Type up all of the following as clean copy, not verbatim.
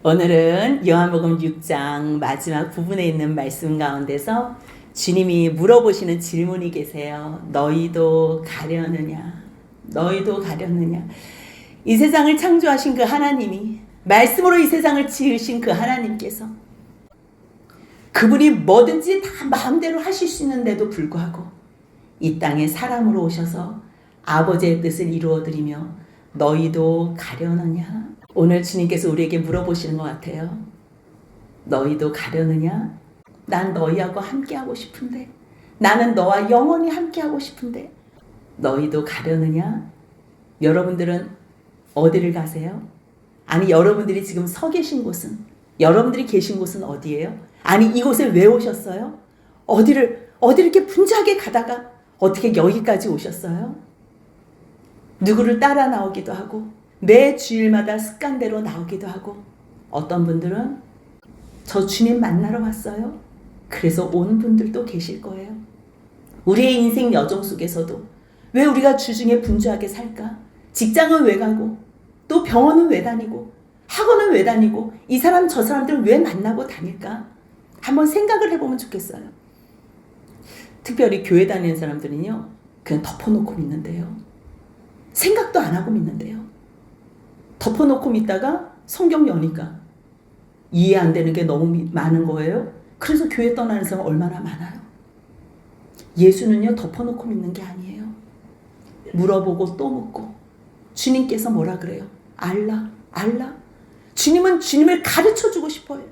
오늘은 요한복음 6장 마지막 부분에 있는 말씀 가운데서 주님이 물어보시는 질문이 계세요. 너희도 가려느냐? 너희도 가려느냐? 이 세상을 창조하신 그 하나님이, 말씀으로 이 세상을 지으신 그 하나님께서 그분이 뭐든지 다 마음대로 하실 수 있는데도 불구하고 이 땅에 사람으로 오셔서 아버지의 뜻을 이루어드리며 너희도 가려느냐? 오늘 주님께서 우리에게 물어보시는 것 같아요. 너희도 가려느냐? 난 너희하고 함께하고 싶은데, 나는 너와 영원히 함께하고 싶은데 너희도 가려느냐? 여러분들은 어디를 가세요? 아니, 여러분들이 지금 서 계신 곳은, 여러분들이 계신 곳은 어디예요? 아니, 이곳에 왜 오셨어요? 어디를 이렇게 분주하게 가다가 어떻게 여기까지 오셨어요? 누구를 따라 나오기도 하고 매 주일마다 습관대로 나오기도 하고, 어떤 분들은 저 주님 만나러 왔어요. 그래서 온 분들도 계실 거예요. 우리의 인생 여정 속에서도 왜 우리가 주중에 분주하게 살까? 직장은 왜 가고, 또 병원은 왜 다니고, 학원은 왜 다니고, 이 사람 저 사람들 왜 만나고 다닐까? 한번 생각을 해보면 좋겠어요. 특별히 교회 다니는 사람들은요, 그냥 덮어놓고 믿는데요. 생각도 안 하고 믿는데요. 덮어놓고 믿다가 성경 여니까 이해 안 되는 게 너무 많은 거예요. 그래서 교회 떠나는 사람 얼마나 많아요. 예수는요, 덮어놓고 믿는 게 아니에요. 물어보고 또 묻고. 주님께서 뭐라 그래요? 알라. 주님은 주님을 가르쳐주고 싶어요.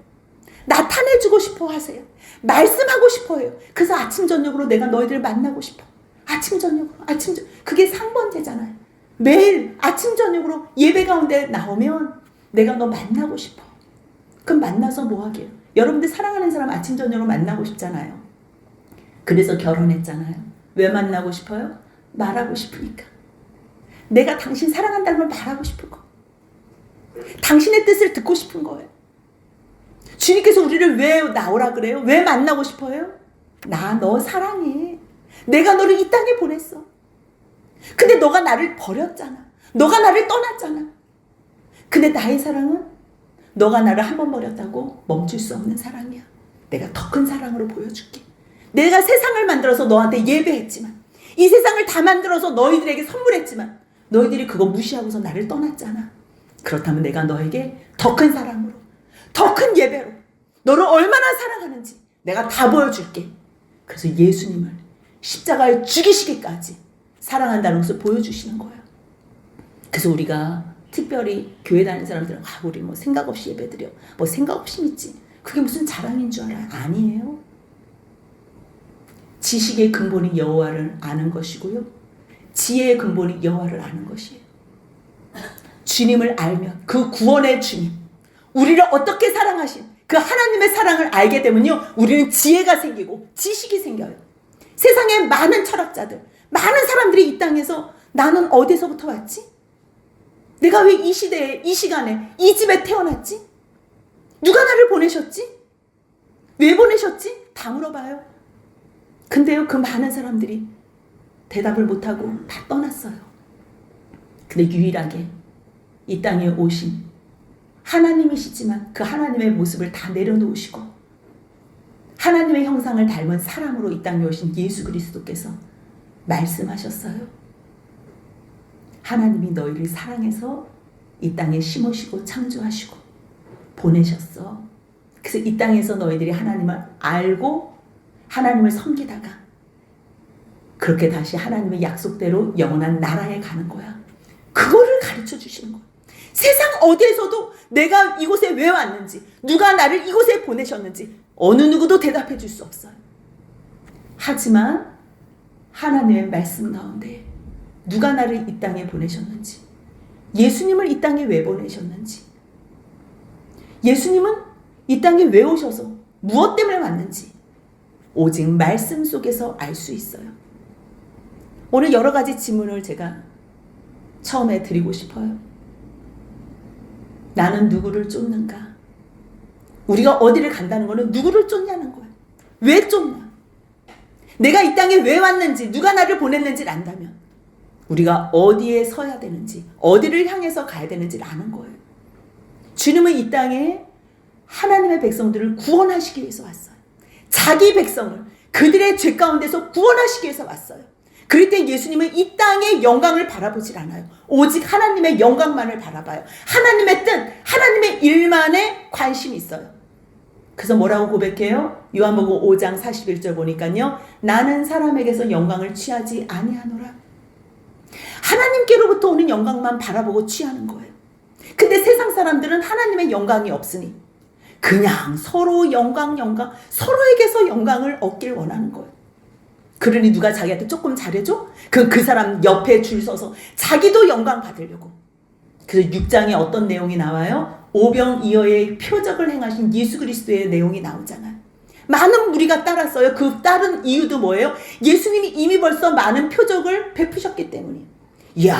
나타내주고 싶어 하세요. 말씀하고 싶어요. 그래서 아침 저녁으로 내가 너희들을 만나고 싶어. 아침 저녁으로. 그게 상번제잖아요. 매일 아침 저녁으로 예배 가운데 나오면 내가 너 만나고 싶어. 그럼 만나서 뭐 하게요? 여러분들 사랑하는 사람 아침 저녁으로 만나고 싶잖아요. 그래서 결혼했잖아요. 왜 만나고 싶어요? 말하고 싶으니까. 내가 당신 사랑한다는 걸 말하고 싶은 거. 당신의 뜻을 듣고 싶은 거예요. 주님께서 우리를 왜 나오라 그래요? 왜 만나고 싶어요? 나 너 사랑해. 내가 너를 이 땅에 보냈어. 근데 너가 나를 버렸잖아. 너가 나를 떠났잖아. 근데 나의 사랑은 너가 나를 한 번 버렸다고 멈출 수 없는 사랑이야. 내가 더 큰 사랑으로 보여줄게. 내가 세상을 만들어서 너한테 예배했지만, 이 세상을 다 만들어서 너희들에게 선물했지만 너희들이 그거 무시하고서 나를 떠났잖아. 그렇다면 내가 너에게 더 큰 사랑으로, 더 큰 예배로 너를 얼마나 사랑하는지 내가 다 보여줄게. 그래서 예수님을 십자가에 죽이시기까지 사랑한다는 것을 보여주시는 거예요. 그래서 우리가 특별히 교회 다니는 사람들은 우리 뭐 생각 없이 예배드려, 뭐 생각 없이 믿지, 그게 무슨 자랑인 줄 알아요? 아니에요. 지식의 근본이 여호와를 아는 것이고요, 지혜의 근본이 여호와를 아는 것이에요. 주님을 알면, 그 구원의 주님, 우리를 어떻게 사랑하신 그 하나님의 사랑을 알게 되면요, 우리는 지혜가 생기고 지식이 생겨요. 세상에 많은 철학자들, 많은 사람들이 이 땅에서 나는 어디서부터 왔지? 내가 왜 이 시대에, 이 시간에, 이 집에 태어났지? 누가 나를 보내셨지? 왜 보내셨지? 다 물어봐요. 근데요, 그 많은 사람들이 대답을 못하고 다 떠났어요. 근데 유일하게 이 땅에 오신 하나님이시지만 그 하나님의 모습을 다 내려놓으시고 하나님의 형상을 닮은 사람으로 이 땅에 오신 예수 그리스도께서 말씀하셨어요. 하나님이 너희를 사랑해서 이 땅에 심으시고 창조하시고 보내셨어. 그래서 이 땅에서 너희들이 하나님을 알고 하나님을 섬기다가 그렇게 다시 하나님의 약속대로 영원한 나라에 가는 거야. 그거를 가르쳐 주시는 거야. 세상 어디에서도 내가 이곳에 왜 왔는지, 누가 나를 이곳에 보내셨는지 어느 누구도 대답해 줄 수 없어요. 하지만 하나님의 말씀 가운데 누가 나를 이 땅에 보내셨는지, 예수님을 이 땅에 왜 보내셨는지, 예수님은 이 땅에 왜 오셔서 무엇 때문에 왔는지 오직 말씀 속에서 알 수 있어요. 오늘 여러 가지 질문을 제가 처음에 드리고 싶어요. 나는 누구를 쫓는가? 우리가 어디를 간다는 거는 누구를 쫓냐는 거야. 왜 쫓냐? 내가 이 땅에 왜 왔는지, 누가 나를 보냈는지를 안다면 우리가 어디에 서야 되는지, 어디를 향해서 가야 되는지를 아는 거예요. 주님은 이 땅에 하나님의 백성들을 구원하시기 위해서 왔어요. 자기 백성을 그들의 죄 가운데서 구원하시기 위해서 왔어요. 그럴 때 예수님은 이 땅의 영광을 바라보질 않아요. 오직 하나님의 영광만을 바라봐요. 하나님의 뜻, 하나님의 일만에 관심이 있어요. 그래서 뭐라고 고백해요? 요한복음 5장 41절 보니까요. 나는 사람에게서 영광을 취하지 아니하노라. 하나님께로부터 오는 영광만 바라보고 취하는 거예요. 근데 세상 사람들은 하나님의 영광이 없으니 그냥 서로 영광, 서로에게서 영광을 얻길 원하는 거예요. 그러니 누가 자기한테 조금 잘해줘? 그 사람 옆에 줄 서서 자기도 영광 받으려고. 그래서 6장에 어떤 내용이 나와요? 오병이어의 표적을 행하신 예수 그리스도의 내용이 나오잖아요. 많은 무리가 따랐어요. 그 따른 이유도 뭐예요? 예수님이 이미 벌써 많은 표적을 베푸셨기 때문이에요. 이야,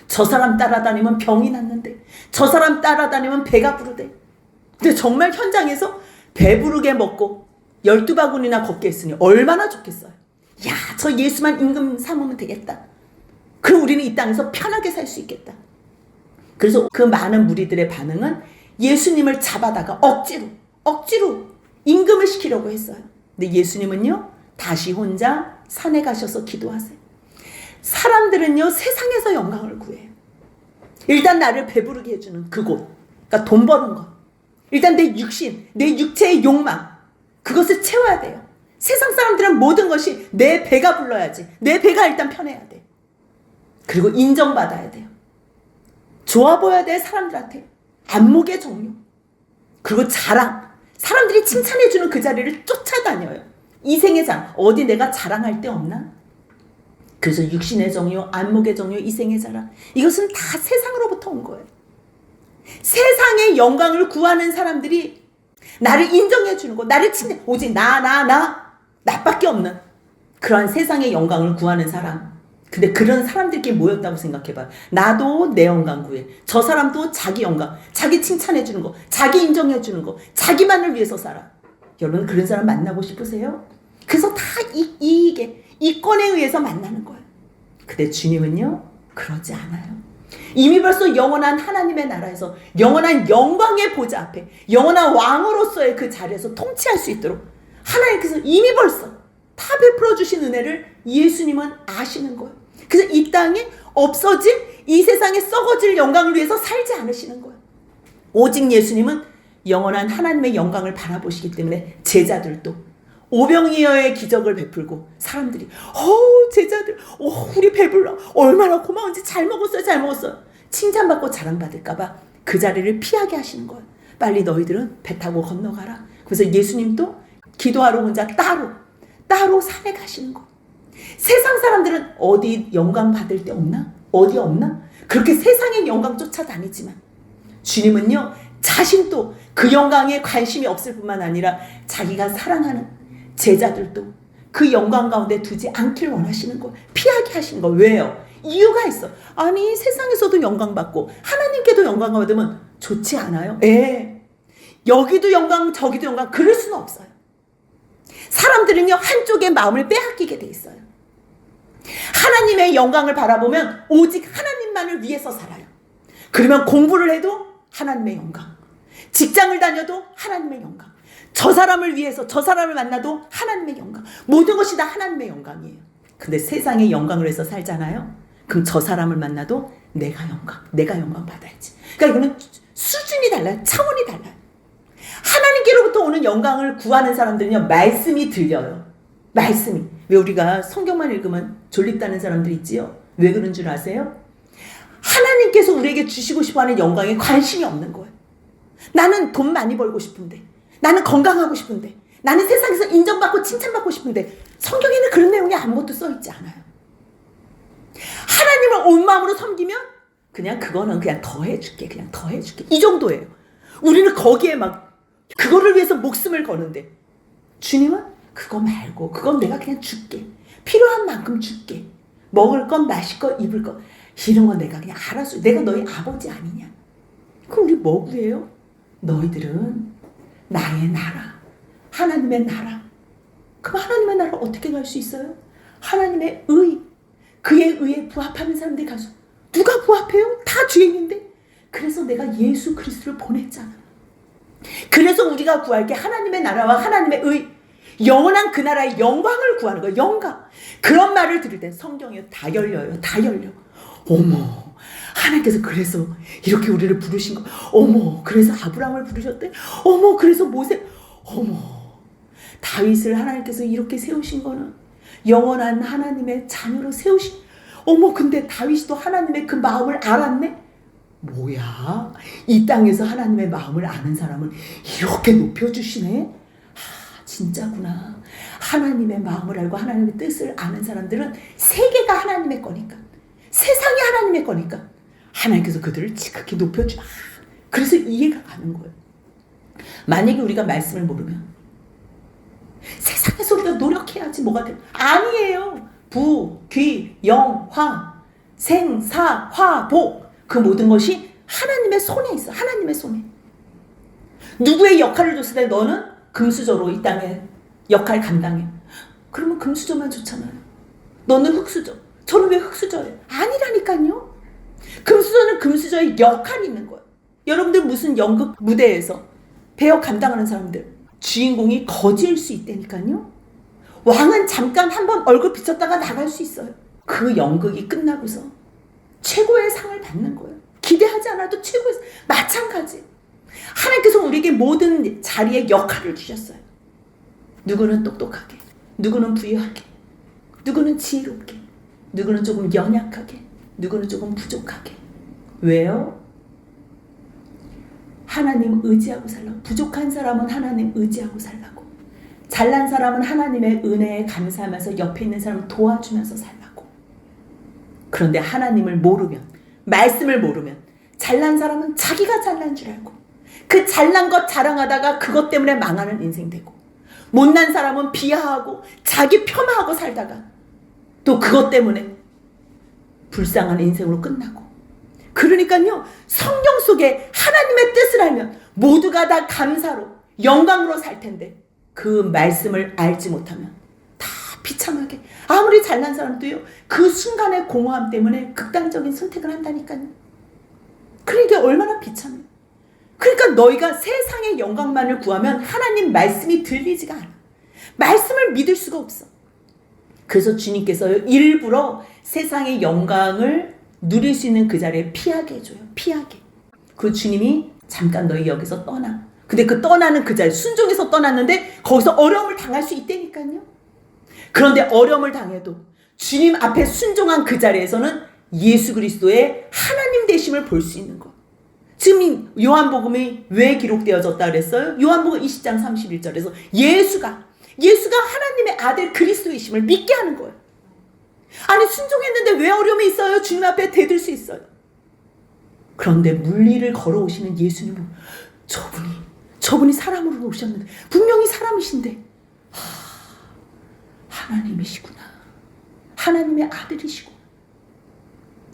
저 사람 따라다니면 병이 낫는데, 저 사람 따라다니면 배가 부르대. 근데 정말 현장에서 배부르게 먹고 12바구니나 걷게 했으니 얼마나 좋겠어요. 야, 저 예수만 임금 삼으면 되겠다. 그럼 우리는 이 땅에서 편하게 살 수 있겠다. 그래서 그 많은 무리들의 반응은 예수님을 잡아다가 억지로 임금을 시키려고 했어요. 근데 예수님은요, 다시 혼자 산에 가셔서 기도하세요. 사람들은요, 세상에서 영광을 구해요. 일단 나를 배부르게 해주는 그곳, 그러니까 돈 버는 것. 일단 내 육신, 내 육체의 욕망, 그것을 채워야 돼요. 세상 사람들은 모든 것이 내 배가 불러야지. 내 배가 일단 편해야 돼. 그리고 인정받아야 돼요. 좋아 보여야 돼, 사람들한테. 안목의 종류. 그리고 자랑. 사람들이 칭찬해주는 그 자리를 쫓아다녀요. 이생의 장. 어디 내가 자랑할 데 없나? 그래서 육신의 정욕, 안목의 정욕, 이생의 자랑. 이것은 다 세상으로부터 온 거예요. 세상의 영광을 구하는 사람들이 나를 인정해주는 거, 나를 칭찬, 오직 나밖에 없는 그러한 세상의 영광을 구하는 사람. 근데 그런 사람들끼리 모였다고 생각해봐요. 나도 내 영광 구해. 저 사람도 자기 영광, 자기 칭찬해주는 거, 자기 인정해주는 거, 자기만을 위해서 살아. 여러분 그런 사람 만나고 싶으세요? 그래서 다 이권에 의해서 만나는 거예요. 근데 주님은요, 그러지 않아요. 이미 벌써 영원한 하나님의 나라에서 영원한 영광의 보좌 앞에 영원한 왕으로서의 그 자리에서 통치할 수 있도록 하나님께서 이미 벌써 다 베풀어 주신 은혜를 예수님은 아시는 거예요. 그래서 이 땅에 없어질, 이 세상에 썩어질 영광을 위해서 살지 않으시는 거예요. 오직 예수님은 영원한 하나님의 영광을 바라보시기 때문에 제자들도 오병이어의 기적을 베풀고 사람들이 제자들 우리 배불러, 얼마나 고마운지, 잘 먹었어요. 칭찬받고 자랑받을까 봐 그 자리를 피하게 하시는 거예요. 빨리 너희들은 배 타고 건너가라. 그래서 예수님도 기도하러 혼자 따로 산에 가시는 거예요. 세상 사람들은 어디 영광 받을 데 없나? 어디 없나? 그렇게 세상의 영광 쫓아다니지만 주님은요, 자신도 그 영광에 관심이 없을 뿐만 아니라 자기가 사랑하는 제자들도 그 영광 가운데 두지 않길 원하시는 거예요. 피하게 하시는 거예요. 왜요? 이유가 있어. 아니, 세상에서도 영광 받고 하나님께도 영광 받으면 좋지 않아요? 여기도 영광, 저기도 영광, 그럴 수는 없어요. 사람들은요, 한쪽에 마음을 빼앗기게 돼 있어요. 하나님의 영광을 바라보면 오직 하나님만을 위해서 살아요. 그러면 공부를 해도 하나님의 영광, 직장을 다녀도 하나님의 영광, 저 사람을 위해서 저 사람을 만나도 하나님의 영광, 모든 것이 다 하나님의 영광이에요. 근데 세상의 영광을 위해서 살잖아요. 그럼 저 사람을 만나도 내가 영광 받아야지. 그러니까 이거는 수준이 달라요. 차원이 달라요. 하나님께로부터 오는 영광을 구하는 사람들은요, 말씀이 들려요. 말씀이. 왜 우리가 성경만 읽으면 졸립다는 사람들 있지요? 왜 그런 줄 아세요? 하나님께서 우리에게 주시고 싶어하는 영광에 관심이 없는 거예요. 나는 돈 많이 벌고 싶은데, 나는 건강하고 싶은데, 나는 세상에서 인정받고 칭찬받고 싶은데 성경에는 그런 내용이 아무것도 써있지 않아요. 하나님을 온 마음으로 섬기면 그냥 그거는 그냥 더 해줄게, 이 정도예요. 우리는 거기에 막 그거를 위해서 목숨을 거는데 주님은 그거 말고, 그건 내가 그냥 줄게, 필요한 만큼 줄게, 먹을 건, 마실 것, 입을 것, 이런 건 내가 그냥 알아서, 내가 너희 아버지 아니냐. 그럼 우리 뭐 구해요? 너희들은 나의 나라, 하나님의 나라. 그럼 하나님의 나라 어떻게 갈 수 있어요? 하나님의 의, 그의 의에 부합하는 사람들이 가서. 누가 부합해요? 다 죄인인데. 그래서 내가 예수 그리스도를 보냈잖아. 그래서 우리가 구할 게 하나님의 나라와 하나님의 의, 영원한 그 나라의 영광을 구하는 거예요. 영광. 그런 말을 들을 때 성경에 다 열려요. 다 열려. 어머, 하나님께서 그래서 이렇게 우리를 부르신 거. 어머, 그래서 아브라함을 부르셨대. 어머, 그래서 모세. 어머, 다윗을 하나님께서 이렇게 세우신 거는 영원한 하나님의 자녀로 세우신. 어머, 근데 다윗이 또 하나님의 그 마음을 알았네. 뭐야, 이 땅에서 하나님의 마음을 아는 사람을 이렇게 높여주시네. 진짜구나. 하나님의 마음을 알고 하나님의 뜻을 아는 사람들은 세계가 하나님의 거니까, 세상이 하나님의 거니까 하나님께서 그들을 지극히 높여주나. 그래서 이해가 가는 거예요. 만약에 우리가 말씀을 모르면 세상에서 우리가 노력해야지 뭐가 돼. 아니에요. 부, 귀, 영, 화, 생, 사, 화, 복, 그 모든 것이 하나님의 손에 있어. 하나님의 손에. 누구의 역할을 줬을 때 너는 금수저로 이 땅에 역할 감당해. 그러면 금수저만 좋잖아요. 너는 흙수저. 저는 왜 흙수저예요? 아니라니까요. 금수저는 금수저의 역할이 있는 거예요. 여러분들 무슨 연극 무대에서 배역 감당하는 사람들, 주인공이 거지일 수 있다니까요. 왕은 잠깐 한번 얼굴 비쳤다가 나갈 수 있어요. 그 연극이 끝나고서 최고의 상을 받는 거예요. 기대하지 않아도 최고의 상. 마찬가지. 하나님께서 우리에게 모든 자리에 역할을 주셨어요. 누구는 똑똑하게, 누구는 부유하게, 누구는 지혜롭게, 누구는 조금 연약하게, 누구는 조금 부족하게. 왜요? 하나님 의지하고 살라고. 부족한 사람은 하나님 의지하고 살라고. 잘난 사람은 하나님의 은혜에 감사하면서 옆에 있는 사람을 도와주면서 살라고. 그런데 하나님을 모르면, 말씀을 모르면 잘난 사람은 자기가 잘난 줄 알고 그 잘난 것 자랑하다가 그것 때문에 망하는 인생 되고, 못난 사람은 비하하고 자기 폄하하고 살다가 또 그것 때문에 불쌍한 인생으로 끝나고. 그러니까요, 성경 속에 하나님의 뜻을 알면 모두가 다 감사로 영광으로 살 텐데, 그 말씀을 알지 못하면 다 비참하게, 아무리 잘난 사람도요, 그 순간의 공허함 때문에 극단적인 선택을 한다니까요. 그러니까 얼마나 비참해. 그러니까 너희가 세상의 영광만을 구하면 하나님 말씀이 들리지가 않아. 말씀을 믿을 수가 없어. 그래서 주님께서 일부러 세상의 영광을 누릴 수 있는 그 자리에 피하게 해줘요. 피하게. 그 주님이 잠깐 너희 여기서 떠나. 근데 그 떠나는 그 자리, 순종해서 떠났는데 거기서 어려움을 당할 수 있다니까요. 그런데 어려움을 당해도 주님 앞에 순종한 그 자리에서는 예수 그리스도의 하나님 되심을 볼 수 있는 것. 지금 요한복음이 왜 기록되어졌다 그랬어요? 요한복음 20장 31절에서 예수가 하나님의 아들 그리스도이심을 믿게 하는 거예요. 아니, 순종했는데 왜 어려움이 있어요? 주님 앞에 대들 수 있어요. 그런데 물리를 걸어오시는 예수님은 저분이 사람으로 오셨는데, 분명히 사람이신데 하나님이시구나. 하나님의 아들이시고.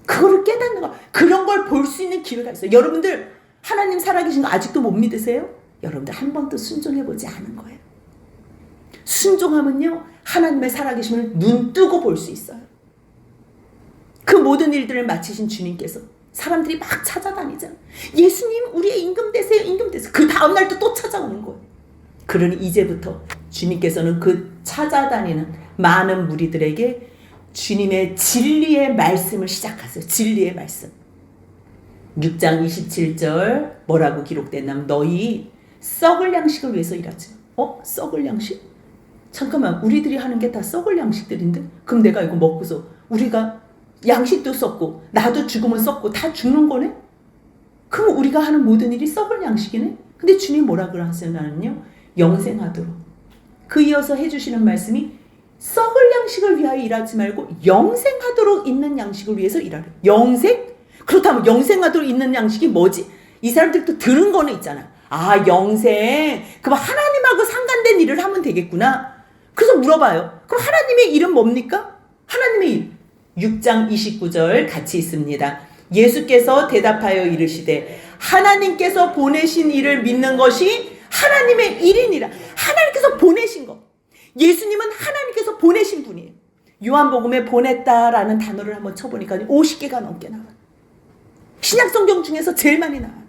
그거를 깨닫는 거, 그런 걸 볼 수 있는 기회가 있어요. 여러분들 하나님 살아계신 거 아직도 못 믿으세요? 여러분들 한 번도 순종해보지 않은 거예요. 순종하면요, 하나님의 살아계심을 눈 뜨고 볼 수 있어요. 그 모든 일들을 마치신 주님께서 사람들이 막 찾아다니잖아요. 예수님, 우리의 임금 되세요, 임금 되세요. 그 다음날 또 찾아오는 거예요. 그러니 이제부터 주님께서는 그 찾아다니는 많은 무리들에게 주님의 진리의 말씀을 시작하세요. 진리의 말씀. 6장 27절 뭐라고 기록됐냐면, 너희 썩을 양식을 위해서 일하지. 썩을 양식? 잠깐만, 우리들이 하는 게 다 썩을 양식들인데? 그럼 내가 이거 먹고서 우리가 양식도 썩고 나도 죽으면 썩고 다 죽는 거네? 그럼 우리가 하는 모든 일이 썩을 양식이네? 근데 주님 뭐라 그러시냐면요, 영생하도록. 그 이어서 해주시는 말씀이 썩을 양식을 위하여 일하지 말고 영생하도록 있는 양식을 위해서 일하래. 영생? 그렇다면 영생하도록 있는 양식이 뭐지? 이 사람들도 들은 거는 있잖아. 아, 영생. 그럼 하나님하고 상관된 일을 하면 되겠구나. 그래서 물어봐요. 그럼 하나님의 일은 뭡니까? 하나님의 일. 6장 29절 같이 있습니다. 예수께서 대답하여 이르시되 하나님께서 보내신 일을 믿는 것이 하나님의 일이니라. 하나님께서 보내신 것. 예수님은 하나님께서 보내신 분이에요. 요한복음에 보냈다라는 단어를 한번 쳐보니까 50개가 넘게 나와요. 신약 성경 중에서 제일 많이 나와요.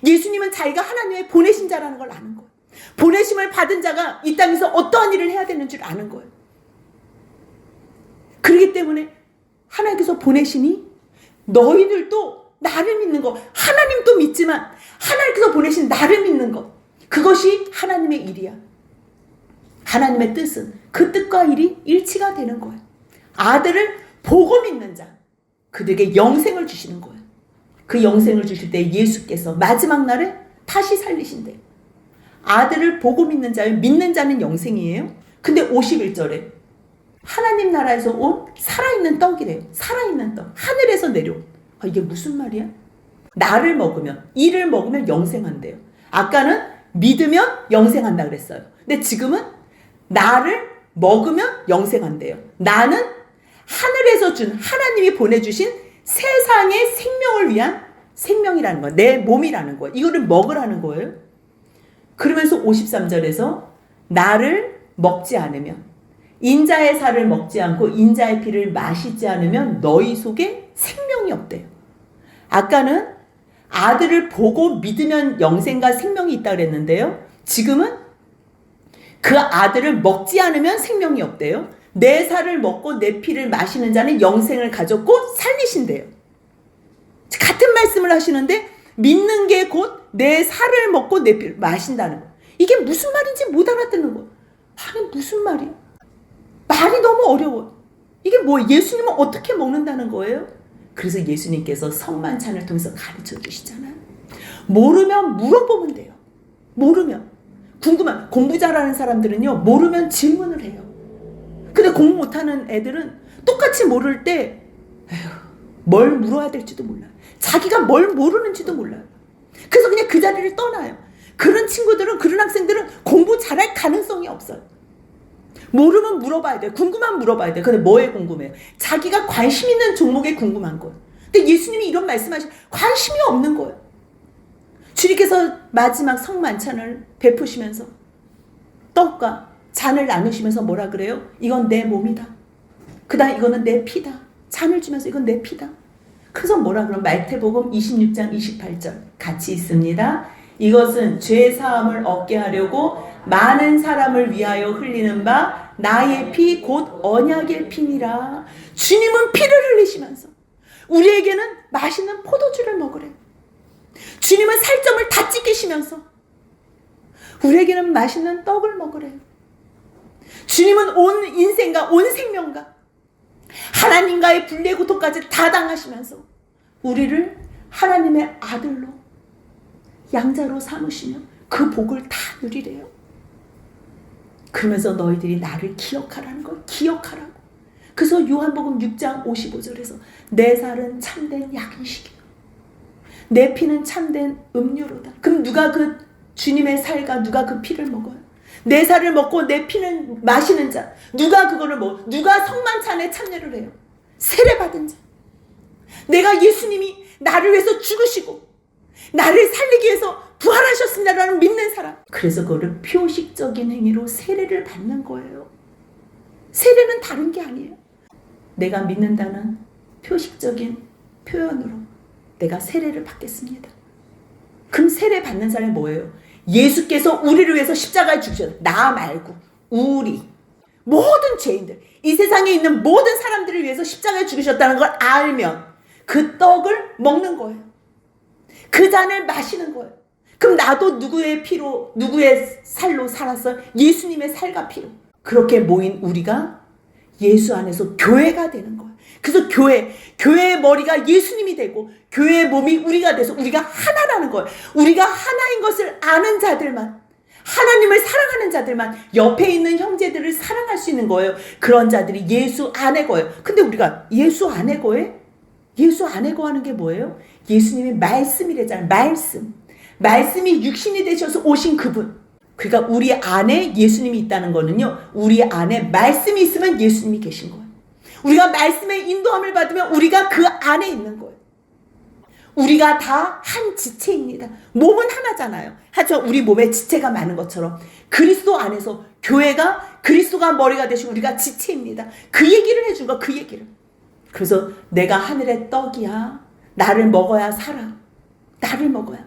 예수님은 자기가 하나님의 보내신 자라는 걸 아는 거예요. 보내심을 받은 자가 이 땅에서 어떠한 일을 해야 되는 줄 아는 거예요. 그렇기 때문에 하나님께서 보내시니 너희들도 나를 믿는 것, 하나님도 믿지만 하나님께서 보내신 나를 믿는 것, 그것이 하나님의 일이야. 하나님의 뜻은 그 뜻과 일이 일치가 되는 거예요. 아들을 보고 믿는 자, 그들에게 영생을 주시는 거예요. 그 영생을 주실 때 예수께서 마지막 날에 다시 살리신대요. 아들을 보고 믿는 자요, 믿는 자는 영생이에요. 근데 51절에 하나님 나라에서 온 살아있는 떡이래요. 살아있는 떡, 하늘에서 내려온. 이게 무슨 말이야? 나를 먹으면, 이를 먹으면 영생한대요. 아까는 믿으면 영생한다 그랬어요. 근데 지금은 나를 먹으면 영생한대요. 나는 하늘에서 준, 하나님이 보내주신 세상의 생명을 위한 생명이라는 거예요. 내 몸이라는 거예요. 이거를 먹으라는 거예요. 그러면서 53절에서 나를 먹지 않으면, 인자의 살을 먹지 않고 인자의 피를 마시지 않으면 너희 속에 생명이 없대요. 아까는 아들을 보고 믿으면 영생과 생명이 있다 그랬는데요. 지금은 그 아들을 먹지 않으면 생명이 없대요. 내 살을 먹고 내 피를 마시는 자는 영생을 가졌고 살리신대요. 같은 말씀을 하시는데 믿는 게 곧 내 살을 먹고 내 피를 마신다는 거. 이게 무슨 말인지 못 알아듣는 거예요. 아니 무슨 말이야? 말이 너무 어려워. 이게 뭐 예수님은 어떻게 먹는다는 거예요? 그래서 예수님께서 성만찬을 통해서 가르쳐 주시잖아요. 모르면 물어보면 돼요. 모르면. 궁금한, 공부 잘하는 사람들은요, 모르면 질문을 해요. 근데 공부 못하는 애들은 똑같이 모를 때 뭘 물어야 될지도 몰라요. 자기가 뭘 모르는지도 몰라요. 그래서 그냥 그 자리를 떠나요. 그런 친구들은, 그런 학생들은 공부 잘할 가능성이 없어요. 모르면 물어봐야 돼요. 궁금하면 물어봐야 돼요. 근데 뭐에 궁금해요? 자기가 관심 있는 종목에 궁금한 거예요. 근데 예수님이 이런 말씀하시면 관심이 없는 거예요. 주님께서 마지막 성만찬을 베푸시면서 떡과 잔을 나누시면서 뭐라 그래요? 이건 내 몸이다. 그다음 이거는 내 피다. 잔을 주면서 이건 내 피다. 그래서 뭐라 그러면 마태복음 26장 28절 같이 있습니다. 이것은 죄 사함을 얻게 하려고 많은 사람을 위하여 흘리는 바 나의 피 곧 언약의 피니라. 주님은 피를 흘리시면서 우리에게는 맛있는 포도주를 먹으래요. 주님은 살점을 다 찢기시면서 우리에게는 맛있는 떡을 먹으래요. 주님은 온 인생과 온 생명과 하나님과의 분리의 고통까지 다 당하시면서 우리를 하나님의 아들로 양자로 삼으시며 그 복을 다 누리래요. 그러면서 너희들이 나를 기억하라는 걸 기억하라고. 그래서 요한복음 6장 55절에서 내 살은 참된 양식이요 내 피는 참된 음료로다. 그럼 누가 그 주님의 살과 누가 그 피를 먹어요? 내 살을 먹고 내 피는 마시는 자, 누가 그거를 먹어? 누가 성만찬에 참여를 해요? 세례받은 자. 내가 예수님이 나를 위해서 죽으시고 나를 살리기 위해서 부활하셨습니다라는 믿는 사람. 그래서 그거를 표식적인 행위로 세례를 받는 거예요. 세례는 다른 게 아니에요. 내가 믿는다는 표식적인 표현으로 내가 세례를 받겠습니다. 그럼 세례 받는 사람이 뭐예요? 예수께서 우리를 위해서 십자가에 죽으셨다. 나 말고 우리 모든 죄인들, 이 세상에 있는 모든 사람들을 위해서 십자가에 죽으셨다는 걸 알면 그 떡을 먹는 거예요. 그 잔을 마시는 거예요. 그럼 나도 누구의 피로, 누구의 살로 살았어? 예수님의 살과 피로. 그렇게 모인 우리가 예수 안에서 교회가 되는 거예요. 그래서 교회의 머리가 예수님이 되고 교회의 몸이 우리가 돼서 우리가 하나라는 거예요. 우리가 하나인 것을 아는 자들만, 하나님을 사랑하는 자들만 옆에 있는 형제들을 사랑할 수 있는 거예요. 그런 자들이 예수 안에 거예요. 근데 우리가 예수 안에 거에? 예수 안에 거하는 게 뭐예요? 예수님의 말씀이래잖아요. 말씀이 육신이 되셔서 오신 그분. 그러니까 우리 안에 예수님이 있다는 거는요, 우리 안에 말씀이 있으면 예수님이 계신 거예요. 우리가 말씀의 인도함을 받으면 우리가 그 안에 있는 거예요. 우리가 다 한 지체입니다. 몸은 하나잖아요. 하지만 우리 몸에 지체가 많은 것처럼 그리스도 안에서 교회가 그리스도가 머리가 되시고 우리가 지체입니다. 그 얘기를 해준 거, 그 얘기를. 그래서 내가 하늘의 떡이야. 나를 먹어야 살아. 나를 먹어야.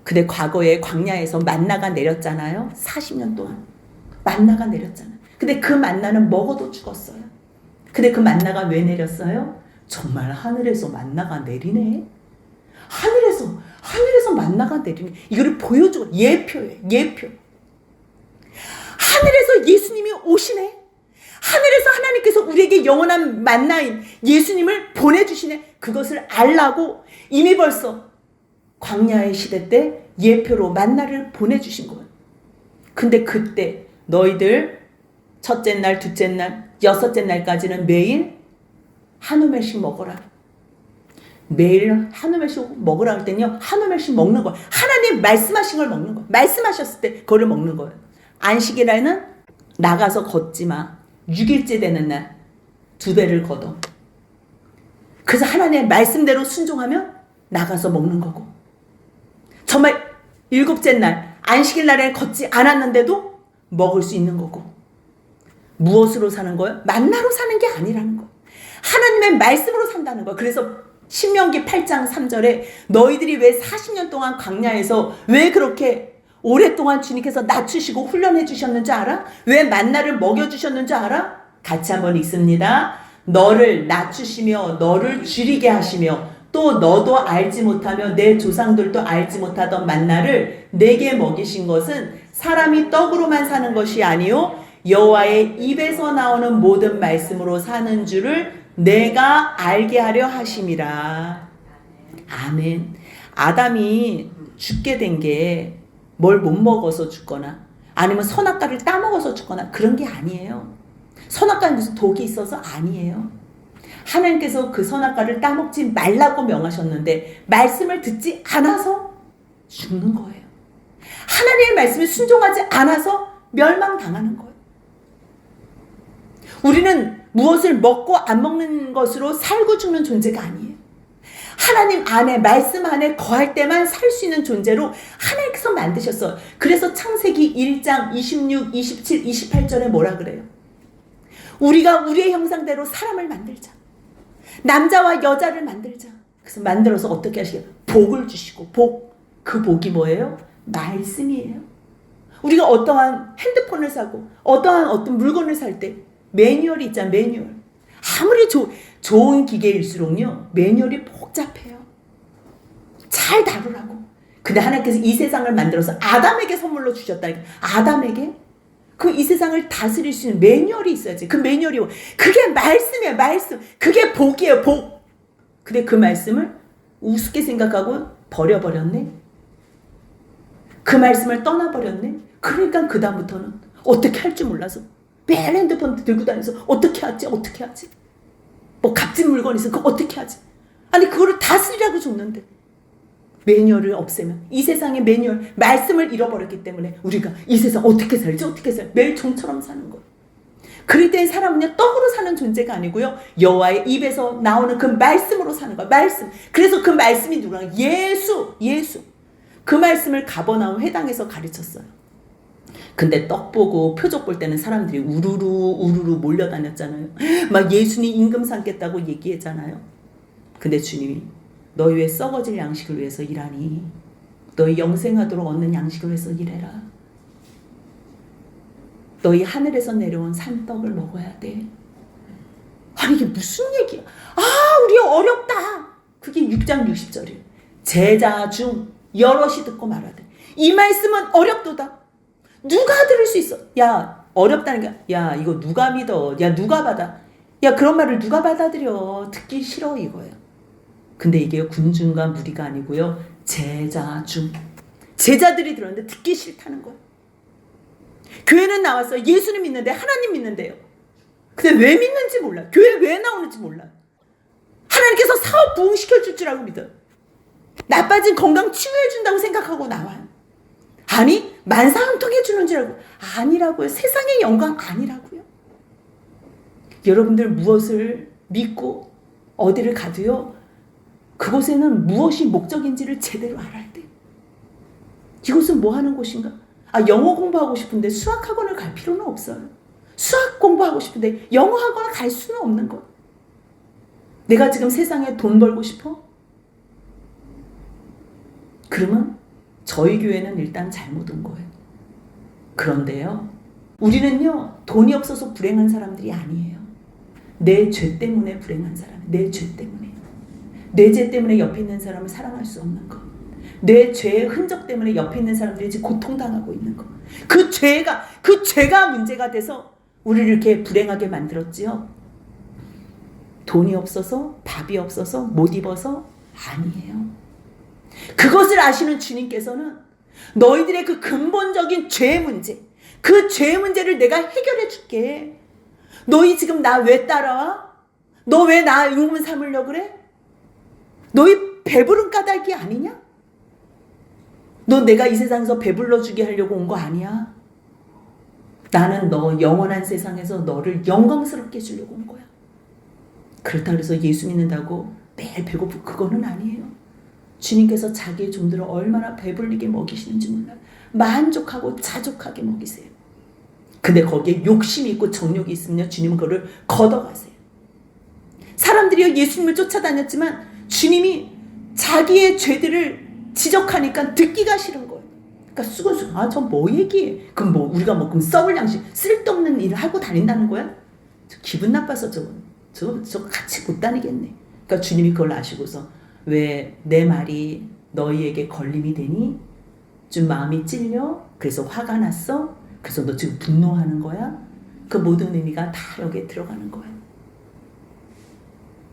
근데 과거에 광야에서 만나가 내렸잖아요. 40년 동안. 만나가 내렸잖아요. 근데 그 만나는 먹어도 죽었어요. 근데 그 만나가 왜 내렸어요? 정말 하늘에서 만나가 내리네. 하늘에서 만나가 내리네. 이거를 보여주고 예표예요. 예표. 하늘에서 예수님이 오시네. 하늘에서 하나님께서 우리에게 영원한 만나인 예수님을 보내주시네. 그것을 알라고 이미 벌써 광야의 시대 때 예표로 만나를 보내주신 거예요. 근데 그때 너희들 첫째 날, 둘째 날, 여섯째 날까지는 매일 한우멜씩 먹어라. 매일 한우멜씩 먹으라 할 때는요, 한우멜씩 먹는 거예요. 하나님 말씀하신 걸 먹는 거예요. 말씀하셨을 때 그거를 먹는 거예요. 안식일에는 나가서 걷지 마. 6일째 되는 날 2배를 걷어. 그래서 하나님의 말씀대로 순종하면 나가서 먹는 거고, 정말 7째 날 안식일 날에 걷지 않았는데도 먹을 수 있는 거고. 무엇으로 사는 거예요? 만나로 사는 게 아니라는 거예요. 하나님의 말씀으로 산다는 거예요. 그래서 신명기 8장 3절에 너희들이 왜 40년 동안 광야에서 왜 그렇게 오랫동안 주님께서 낮추시고 훈련해 주셨는지 알아? 왜 만나를 먹여주셨는지 알아? 같이 한번 읽습니다. 너를 낮추시며 너를 줄이게 하시며 또 너도 알지 못하며 내 조상들도 알지 못하던 만나를 내게 먹이신 것은 사람이 떡으로만 사는 것이 아니요 여호와의 입에서 나오는 모든 말씀으로 사는 줄을 내가 알게 하려 하심이라. 아멘. 아담이 죽게 된 게 뭘 못 먹어서 죽거나 아니면 선악과를 따먹어서 죽거나 그런 게 아니에요. 선악과에 무슨 독이 있어서 아니에요. 하나님께서 그 선악과를 따먹지 말라고 명하셨는데 말씀을 듣지 않아서 죽는 거예요. 하나님의 말씀에 순종하지 않아서 멸망당하는 거예요. 우리는 무엇을 먹고 안 먹는 것으로 살고 죽는 존재가 아니에요. 하나님 안에, 말씀 안에 거할 때만 살 수 있는 존재로 하나님께서 만드셨어요. 그래서 창세기 1장 26, 27, 28절에 뭐라 그래요? 우리가 우리의 형상대로 사람을 만들자. 남자와 여자를 만들자. 그래서 만들어서 어떻게 하시게요? 복을 주시고, 복. 그 복이 뭐예요? 말씀이에요. 우리가 어떠한 핸드폰을 사고 어떠한 어떤 물건을 살 때 매뉴얼이 있잖아요. 매뉴얼. 아무리 좋은 기계일수록요 매뉴얼이 복잡해요. 잘 다루라고. 근데 하나님께서 이 세상을 만들어서 아담에게 선물로 주셨다니까. 아담에게 그 이 세상을 다스릴 수 있는 매뉴얼이 있어야지. 그 매뉴얼이 그게 말씀이에요. 말씀. 그게 복이에요. 복. 근데 그 말씀을 우습게 생각하고 버려버렸네. 그 말씀을 떠나버렸네. 그러니까 그 다음부터는 어떻게 할 줄 몰라서 매일 핸드폰 들고 다니면서 어떻게 하지? 뭐 값진 물건 있어. 그거 어떻게 하지? 아니 그거를 다스리라고 줬는데 매뉴얼을 없애면 이 세상의 매뉴얼, 말씀을 잃어버렸기 때문에 우리가 이 세상 어떻게 살지? 매일 종처럼 사는 거예요. 그럴 땐 사람은요 떡으로 사는 존재가 아니고요 여호와의 입에서 나오는 그 말씀으로 사는 거예요. 말씀. 그래서 그 말씀이 누구랑? 예수. 그 말씀을 가버나움 회당에서 가르쳤어요. 근데 떡 보고 표적 볼 때는 사람들이 우르르 몰려다녔잖아요. 막 예수님 임금 삼겠다고 얘기했잖아요. 근데 주님이 너희 왜 썩어질 양식을 위해서 일하니? 너희 영생하도록 얻는 양식을 위해서 일해라. 너희 하늘에서 내려온 산떡을 먹어야 돼. 아니 이게 무슨 얘기야? 우리 어렵다. 그게 6장 60절이에요. 제자 중 여럿이 듣고 말하되 이 말씀은 어렵도다. 누가 들을 수 있어? 야 어렵다는 게 야 이거 누가 믿어? 야 누가 받아? 야 그런 말을 누가 받아들여? 듣기 싫어 이거예요. 근데 이게 군중과 무리가 아니고요 제자 중 제자들이 들었는데 듣기 싫다는 거예요. 교회는 나왔어요. 예수님 믿는데 하나님 믿는데요. 근데 왜 믿는지 몰라. 교회 왜 나오는지 몰라. 하나님께서 사업 부흥시켜줄 줄 알고 믿어요. 나빠진 건강 치유해준다고 생각하고 나와요. 아니 만사형통해주는 줄 알고. 아니라고요. 세상의 영광 아니라고요. 여러분들 무엇을 믿고 어디를 가도요 그곳에는 무엇이 목적인지를 제대로 알아야 돼요. 이곳은 뭐 하는 곳인가? 영어 공부하고 싶은데 수학학원을 갈 필요는 없어요. 수학 공부하고 싶은데 영어 학원을 갈 수는 없는 거예요. 내가 지금 세상에 돈 벌고 싶어? 그러면 저희 교회는 일단 잘못 온 거예요. 그런데요, 우리는요, 돈이 없어서 불행한 사람들이 아니에요. 내 죄 때문에 불행한 사람, 내 죄 때문에. 내 죄 때문에 옆에 있는 사람을 사랑할 수 없는 것. 내 죄의 흔적 때문에 옆에 있는 사람들이 지금 고통당하고 있는 것. 그 죄가 문제가 돼서 우리를 이렇게 불행하게 만들었지요. 돈이 없어서, 밥이 없어서, 못 입어서 아니에요. 그것을 아시는 주님께서는 너희들의 그 근본적인 죄의 문제, 그 죄의 문제를 내가 해결해 줄게. 너희 지금 나 왜 따라와? 너 왜 나 임금 삼으려고 그래? 너희 배부른 까닭이 아니냐? 너 내가 이 세상에서 배불러 주게 하려고 온 거 아니야? 나는 너 영원한 세상에서 너를 영광스럽게 해주려고 온 거야. 그렇다고 해서 예수 믿는다고 매일 배고프고 그거는 아니에요. 주님께서 자기의 종들을 얼마나 배불리게 먹이시는지 몰라요. 만족하고 자족하게 먹이세요. 근데 거기에 욕심이 있고 정욕이 있으면 주님은 그거를 걷어가세요. 사람들이 예수님을 쫓아다녔지만 주님이 자기의 죄들을 지적하니까 듣기가 싫은 거예요. 그러니까 수근수근 저 뭐 얘기해? 그럼 뭐 우리가 뭐 그럼 썩을 양식 쓸데없는 일을 하고 다닌다는 거야? 저 기분 나빠서 저 같이 못 다니겠네. 그러니까 주님이 그걸 아시고서 왜 내 말이 너희에게 걸림이 되니? 좀 마음이 찔려? 그래서 화가 났어? 그래서 너 지금 분노하는 거야? 그 모든 의미가 다 여기에 들어가는 거예요.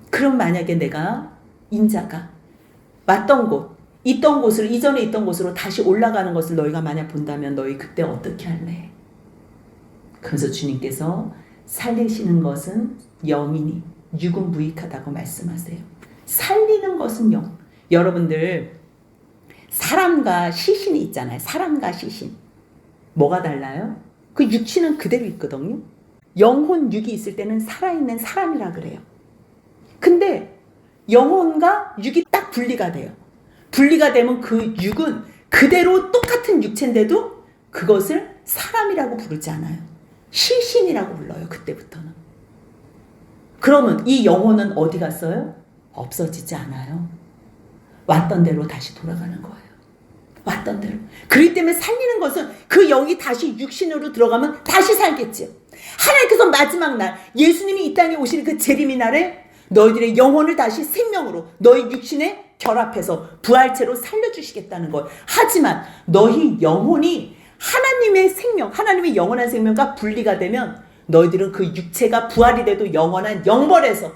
그럼 만약에 내가 인자가 왔던 곳, 있던 곳을 이전에 있던 곳으로 다시 올라가는 것을 너희가 만약 본다면 너희 그때 어떻게 할래? 그래서 주님께서 살리시는 것은 영이니 육은 무익하다고 말씀하세요. 살리는 것은 영. 여러분들 사람과 시신이 있잖아요. 사람과 시신. 뭐가 달라요? 그 육신은 그대로 있거든요. 영혼 육이 있을 때는 살아있는 사람이라 그래요. 근데 영혼과 육이 딱 분리가 돼요. 분리가 되면 그 육은 그대로 똑같은 육체인데도 그것을 사람이라고 부르지 않아요. 시신이라고 불러요. 그때부터는. 그러면 이 영혼은 어디 갔어요? 없어지지 않아요. 왔던 대로 다시 돌아가는 거예요. 왔던 대로. 그렇기 때문에 살리는 것은 그 영이 다시 육신으로 들어가면 다시 살겠지요. 하나님께서 마지막 날 예수님이 이 땅에 오시는 그 재림의 날에 너희들의 영혼을 다시 생명으로 너희 육신에 결합해서 부활체로 살려주시겠다는 것. 하지만 너희 영혼이 하나님의 생명, 하나님의 영원한 생명과 분리가 되면 너희들은 그 육체가 부활이 돼도 영원한 영벌에서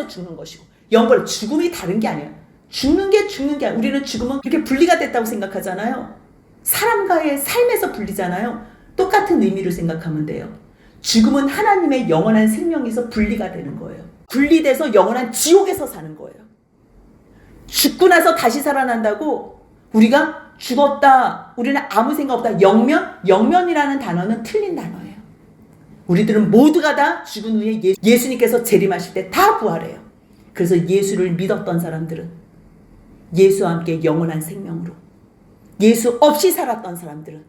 죽는 것이고, 영벌, 죽음이 다른 게 아니에요. 죽는 게 아니에요. 우리는 죽으면 이렇게 분리가 됐다고 생각하잖아요. 사람과의 삶에서 분리잖아요. 똑같은 의미로 생각하면 돼요. 죽음은 하나님의 영원한 생명에서 분리가 되는 거예요. 분리돼서 영원한 지옥에서 사는 거예요. 죽고 나서 다시 살아난다고 우리가 죽었다, 우리는 아무 생각 없다. 영면이라는 단어는 틀린 단어예요. 우리들은 모두가 다 죽은 후에 예수님께서 재림하실 때 다 부활해요. 그래서 예수를 믿었던 사람들은 예수와 함께 영원한 생명으로, 예수 없이 살았던 사람들은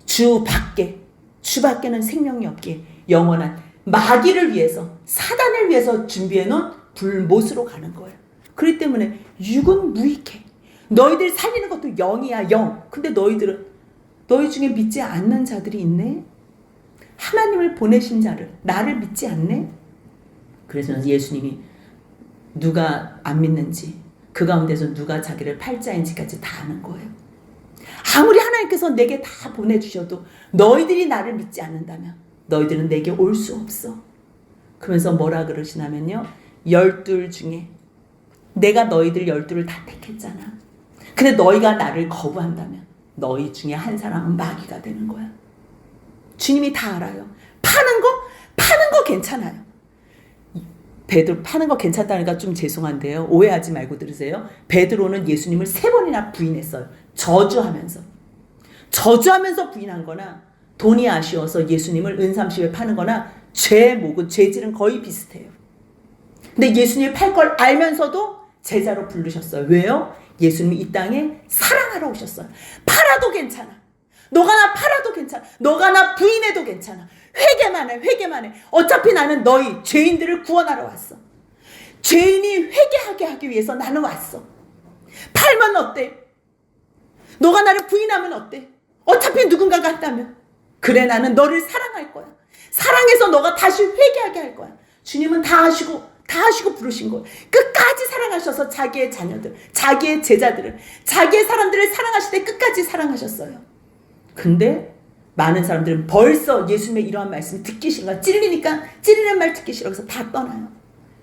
주 밖에는 생명이 없기에 영원한 마귀를 위해서, 사단을 위해서 준비해놓은 불못으로 가는 거예요. 그렇기 때문에 육은 무익해. 너희들 살리는 것도 영이야, 영. 근데 너희 중에 믿지 않는 자들이 있네? 하나님을 보내신 자를, 나를 믿지 않네? 그래서 예수님이 누가 안 믿는지, 그 가운데서 누가 자기를 팔자인지까지 다 아는 거예요. 아무리 하나님께서 내게 다 보내주셔도 너희들이 나를 믿지 않는다면 너희들은 내게 올 수 없어. 그러면서 뭐라 그러시냐면요, 12 중에 내가 너희들 12를 다 택했잖아. 근데 너희가 나를 거부한다면 너희 중에 한 사람은 마귀가 되는 거야. 주님이 다 알아요. 파는 거 괜찮아요. 베드로 파는 거 괜찮다니까 좀 죄송한데요. 오해하지 말고 들으세요. 베드로는 예수님을 3번이나 부인했어요. 저주하면서 부인한 거나 돈이 아쉬워서 예수님을 은삼십에 파는 거나 죄질은 거의 비슷해요. 근데 예수님을 팔 걸 알면서도 제자로 부르셨어요. 왜요? 예수님이 이 땅에 사랑하러 오셨어요. 팔아도 괜찮아. 너가 나 팔아도 괜찮아. 너가 나 부인해도 괜찮아. 회개만 해. 어차피 나는 너희 죄인들을 구원하러 왔어. 죄인이 회개하게 하기 위해서 나는 왔어. 팔면 어때? 너가 나를 부인하면 어때? 어차피 누군가가 한다면. 그래, 나는 너를 사랑할 거야. 사랑해서 너가 다시 회개하게 할 거야. 주님은 다 하시고 부르신 거예요. 끝까지 사랑하셔서 자기의 자녀들, 자기의 제자들을, 자기의 사람들을 사랑하실 때 끝까지 사랑하셨어요. 근데 많은 사람들은 벌써 예수님의 이러한 말씀 듣기 싫어. 찔리니까 찔리는 말 듣기 싫어. 그래서 다 떠나요.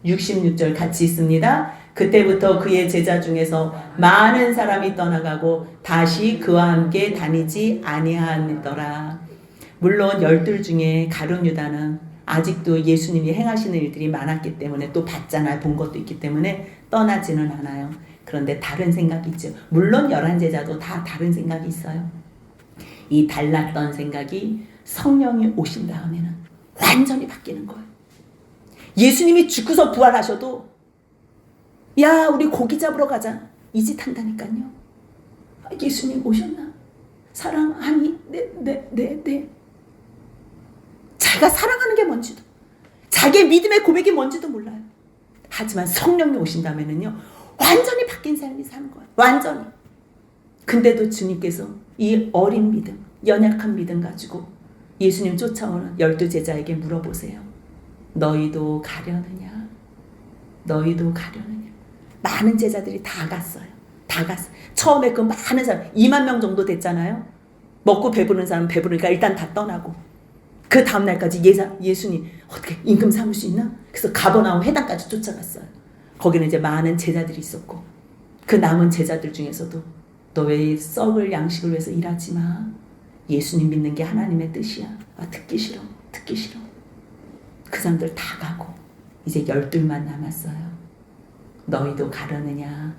66절 같이 있습니다. 그때부터 그의 제자 중에서 많은 사람이 떠나가고 다시 그와 함께 다니지 아니하더라. 물론 12 중에 가룟 유다는 아직도 예수님이 행하시는 일들이 많았기 때문에 또 봤잖아요. 본 것도 있기 때문에 떠나지는 않아요. 그런데 다른 생각이 있죠. 물론 11제자도 다 다른 생각이 있어요. 이 달랐던 생각이 성령이 오신 다음에는 완전히 바뀌는 거예요. 예수님이 죽고서 부활하셔도 야, 우리 고기 잡으러 가자. 이 짓 한다니까요. 예수님 오셨나? 사랑하니? 네. 자기가 사랑하는 게 뭔지도, 자기의 믿음의 고백이 뭔지도 몰라요. 하지만 성령이 오신다면은요, 완전히 바뀐 삶이 사는 거예요. 완전히. 근데도 주님께서 이 어린 믿음, 연약한 믿음 가지고 예수님 쫓아오는 12제자에게 물어보세요. 너희도 가려느냐? 너희도 가려느냐? 많은 제자들이 다 갔어요. 다 갔어요. 처음에 그 많은 사람, 2만 명 정도 됐잖아요. 먹고 배부른 사람 배부르니까 일단 다 떠나고. 그 다음날까지 예수님 어떻게 임금 삼을 수 있나? 그래서 가버나움 회당까지 쫓아갔어요. 거기는 이제 많은 제자들이 있었고, 그 남은 제자들 중에서도 너 왜 썩을 양식을 위해서 일하지 마. 예수님 믿는 게 하나님의 뜻이야. 듣기 싫어. 그 사람들 다 가고 이제 12만 남았어요. 너희도 가려느냐?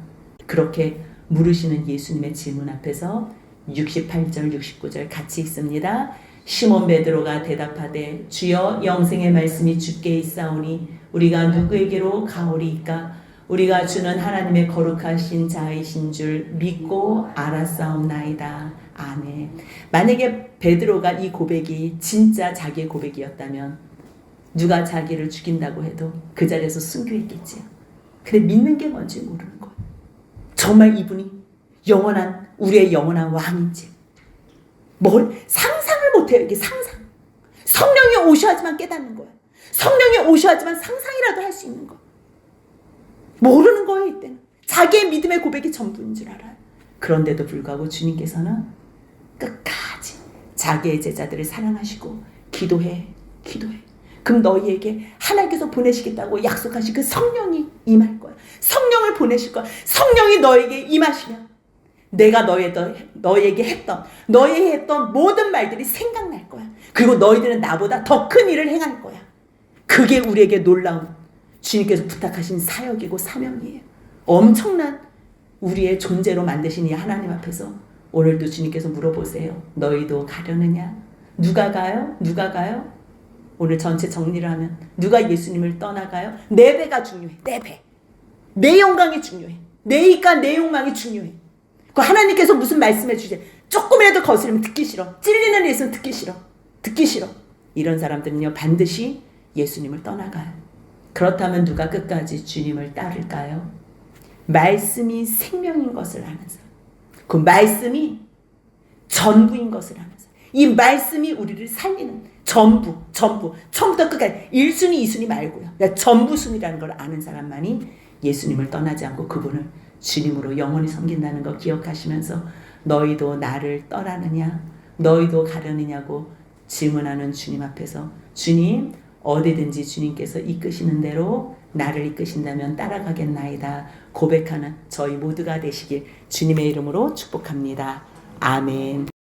그렇게 물으시는 예수님의 질문 앞에서 68절 69절 같이 있습니다. 시몬 베드로가 대답하되 주여 영생의 말씀이 주께 있사오니 우리가 누구에게로 가오리이까? 우리가 주는 하나님의 거룩하신 자이신 줄 믿고 알았사옵나이다. 아멘. 만약에 베드로가 이 고백이 진짜 자기의 고백이었다면 누가 자기를 죽인다고 해도 그 자리에서 순교했겠지요. 근데 믿는 게 뭔지 모르는 거예요. 정말 이분이 우리의 영원한 왕인지 상상을 못해요. 이게 상상. 성령이 오셔야지만 깨닫는 거예요. 성령이 오셔야지만 상상이라도 할 수 있는 거예요. 모르는 거예요. 이때는 자기의 믿음의 고백이 전부인 줄 알아요. 그런데도 불구하고 주님께서는 끝까지 자기의 제자들을 사랑하시고 기도해. 그럼 너희에게 하나님께서 보내시겠다고 약속하신 그 성령이 임할 거야. 성령을 보내실 거야. 성령이 너에게 임하시면 내가 너에게 했던 모든 말들이 생각날 거야. 그리고 너희들은 나보다 더 큰 일을 행할 거야. 그게 우리에게 놀라운 주님께서 부탁하신 사역이고 사명이에요. 엄청난 우리의 존재로 만드신 이 하나님 앞에서 오늘도 주님께서 물어보세요. 너희도 가려느냐? 누가 가요? 오늘 전체 정리를 하면 누가 예수님을 떠나가요? 내 배가 중요해. 내 배. 내 영광이 중요해. 내 이가 내 욕망이 중요해. 그 하나님께서 무슨 말씀해 주지? 조금이라도 거스르면 듣기 싫어. 찔리는 일 있으면 듣기 싫어. 이런 사람들은요 반드시 예수님을 떠나가요. 그렇다면 누가 끝까지 주님을 따를까요? 말씀이 생명인 것을 아는 사람. 그 말씀이 전부인 것을 아는 사람. 이 말씀이 우리를 살리는 전부 처음부터 끝까지 1순위 2순위 말고요. 그러니까 전부순위라는 걸 아는 사람만이 예수님을 떠나지 않고 그분을 주님으로 영원히 섬긴다는 거 기억하시면서 너희도 나를 떠나느냐? 너희도 가려느냐고 질문하는 주님 앞에서 주님 어디든지 주님께서 이끄시는 대로 나를 이끄신다면 따라가겠나이다 고백하는 저희 모두가 되시길 주님의 이름으로 축복합니다. 아멘.